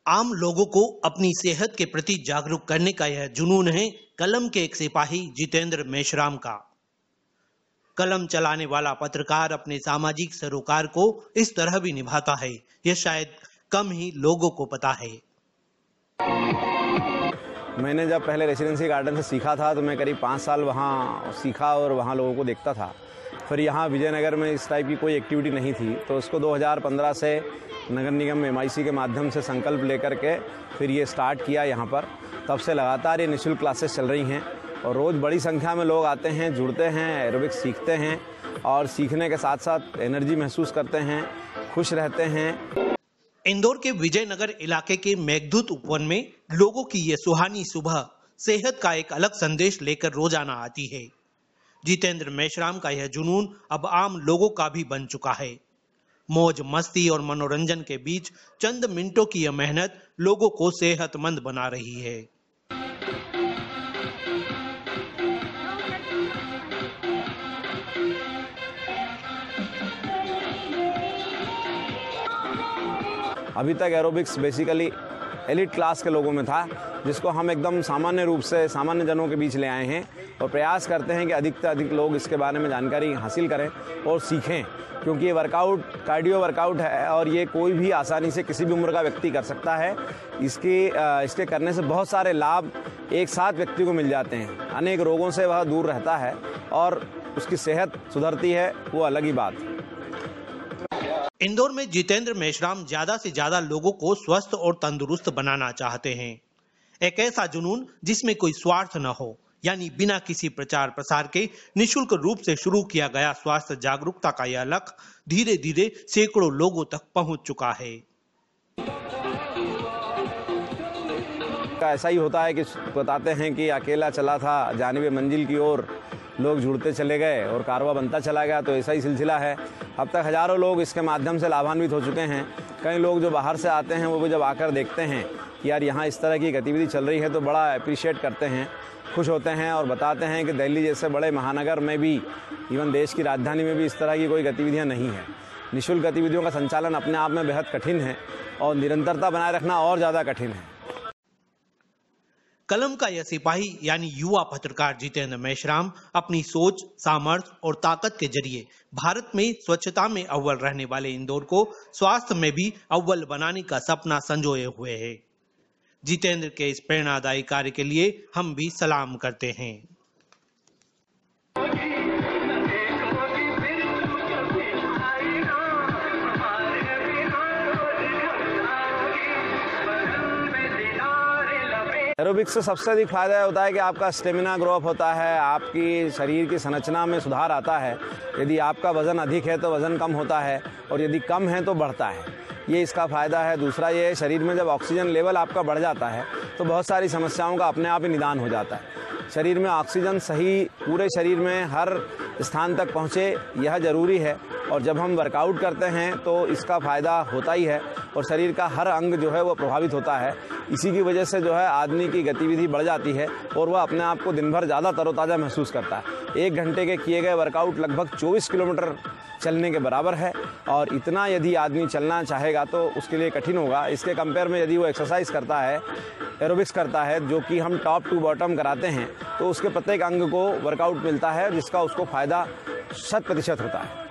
आम लोगों को अपनी सेहत के प्रति जागरूक करने का यह जुनून है कलम के एक सिपाही जितेंद्र मेश्राम का। कलम चलाने वाला पत्रकार अपने सामाजिक सरोकार को इस तरह भी निभाता है, यह शायद कम ही लोगों को पता है। मैंने जब पहले रेसिडेंसी गार्डन से सीखा था तो मैं करीब 5 साल वहाँ सीखा और वहाँ लोगों को देखता था। फिर यहाँ विजयनगर में इस टाइप की कोई एक्टिविटी नहीं थी, तो उसको 2015 से नगर निगम MIC के माध्यम से संकल्प लेकर के फिर ये स्टार्ट किया यहाँ पर। तब से लगातार ये निःशुल्क क्लासेस चल रही हैं और रोज़ बड़ी संख्या में लोग आते हैं, जुड़ते हैं, एरोबिक्स सीखते हैं और सीखने के साथ साथ एनर्जी महसूस करते हैं, खुश रहते हैं। इंदौर के विजयनगर इलाके के मेघदूत उपवन में लोगों की ये सुहानी सुबह सेहत का एक अलग संदेश लेकर रोजाना आती है। जितेंद्र मेश्राम का यह जुनून अब आम लोगों का भी बन चुका है। मौज मस्ती और मनोरंजन के बीच चंद मिनटों की यह मेहनत लोगों को सेहतमंद बना रही है। अभी तक एरोबिक्स बेसिकली एलिट क्लास के लोगों में था, जिसको हम एकदम सामान्य रूप से सामान्य जनों के बीच ले आए हैं और प्रयास करते हैं कि अधिक से अधिक लोग इसके बारे में जानकारी हासिल करें और सीखें, क्योंकि ये वर्कआउट कार्डियो वर्कआउट है और ये कोई भी आसानी से किसी भी उम्र का व्यक्ति कर सकता है। इसके करने से बहुत सारे लाभ एक साथ व्यक्ति को मिल जाते हैं। अनेक रोगों से वह दूर रहता है और उसकी सेहत सुधरती है, वो अलग ही बात। इंदौर में जितेंद्र मेश्राम ज्यादा से ज्यादा लोगों को स्वस्थ और तंदुरुस्त बनाना चाहते हैं। एक ऐसा जुनून जिसमें कोई स्वार्थ न हो, यानी बिना किसी प्रचार प्रसार के निःशुल्क रूप से शुरू किया गया स्वास्थ्य जागरूकता का यह लक्ष्य धीरे धीरे सैकड़ों लोगों तक पहुंच चुका है। ऐसा ही होता है कि बताते हैं कि अकेला चला था जानिबे मंजिल की ओर, लोग जुड़ते चले गए और कारवा बनता चला गया। तो ऐसा ही सिलसिला है। अब तक हजारों लोग इसके माध्यम से लाभान्वित हो चुके हैं। कई लोग जो बाहर से आते हैं वो भी जब आकर देखते हैं कि यार यहाँ इस तरह की गतिविधि चल रही है तो बड़ा अप्रिशिएट करते हैं, खुश होते हैं और बताते हैं कि दिल्ली जैसे बड़े महानगर में भी, इवन देश की राजधानी में भी इस तरह की कोई गतिविधियाँ नहीं है। निःशुल्क गतिविधियों का संचालन अपने आप में बेहद कठिन है और निरंतरता बनाए रखना और ज़्यादा कठिन है। कलम का यह सिपाही यानी युवा पत्रकार जितेंद्र मेश्राम अपनी सोच, सामर्थ्य और ताकत के जरिए भारत में स्वच्छता में अव्वल रहने वाले इंदौर को स्वास्थ्य में भी अव्वल बनाने का सपना संजोए हुए है। जितेंद्र के इस प्रेरणादायी कार्य के लिए हम भी सलाम करते हैं। एरोबिक्स से सबसे अधिक फायदा होता है कि आपका स्टेमिना ग्रो अप होता है, आपकी शरीर की संरचना में सुधार आता है। यदि आपका वज़न अधिक है तो वज़न कम होता है और यदि कम है तो बढ़ता है, ये इसका फ़ायदा है। दूसरा ये, शरीर में जब ऑक्सीजन लेवल आपका बढ़ जाता है तो बहुत सारी समस्याओं का अपने आप ही निदान हो जाता है। शरीर में ऑक्सीजन सही पूरे शरीर में हर स्थान तक पहुँचे, यह ज़रूरी है। और जब हम वर्कआउट करते हैं तो इसका फ़ायदा होता ही है और शरीर का हर अंग जो है वो प्रभावित होता है। इसी की वजह से जो है आदमी की गतिविधि बढ़ जाती है और वह अपने आप को दिन भर ज़्यादा तरोताज़ा महसूस करता है। 1 घंटे के किए गए वर्कआउट लगभग 24 किलोमीटर चलने के बराबर है और इतना यदि आदमी चलना चाहेगा तो उसके लिए कठिन होगा। इसके कंपेयर में यदि वो एक्सरसाइज करता है, एरोबिक्स करता है, जो कि हम टॉप टू बॉटम कराते हैं, तो उसके प्रत्येक अंग को वर्कआउट मिलता है जिसका उसको फ़ायदा 100% होता है।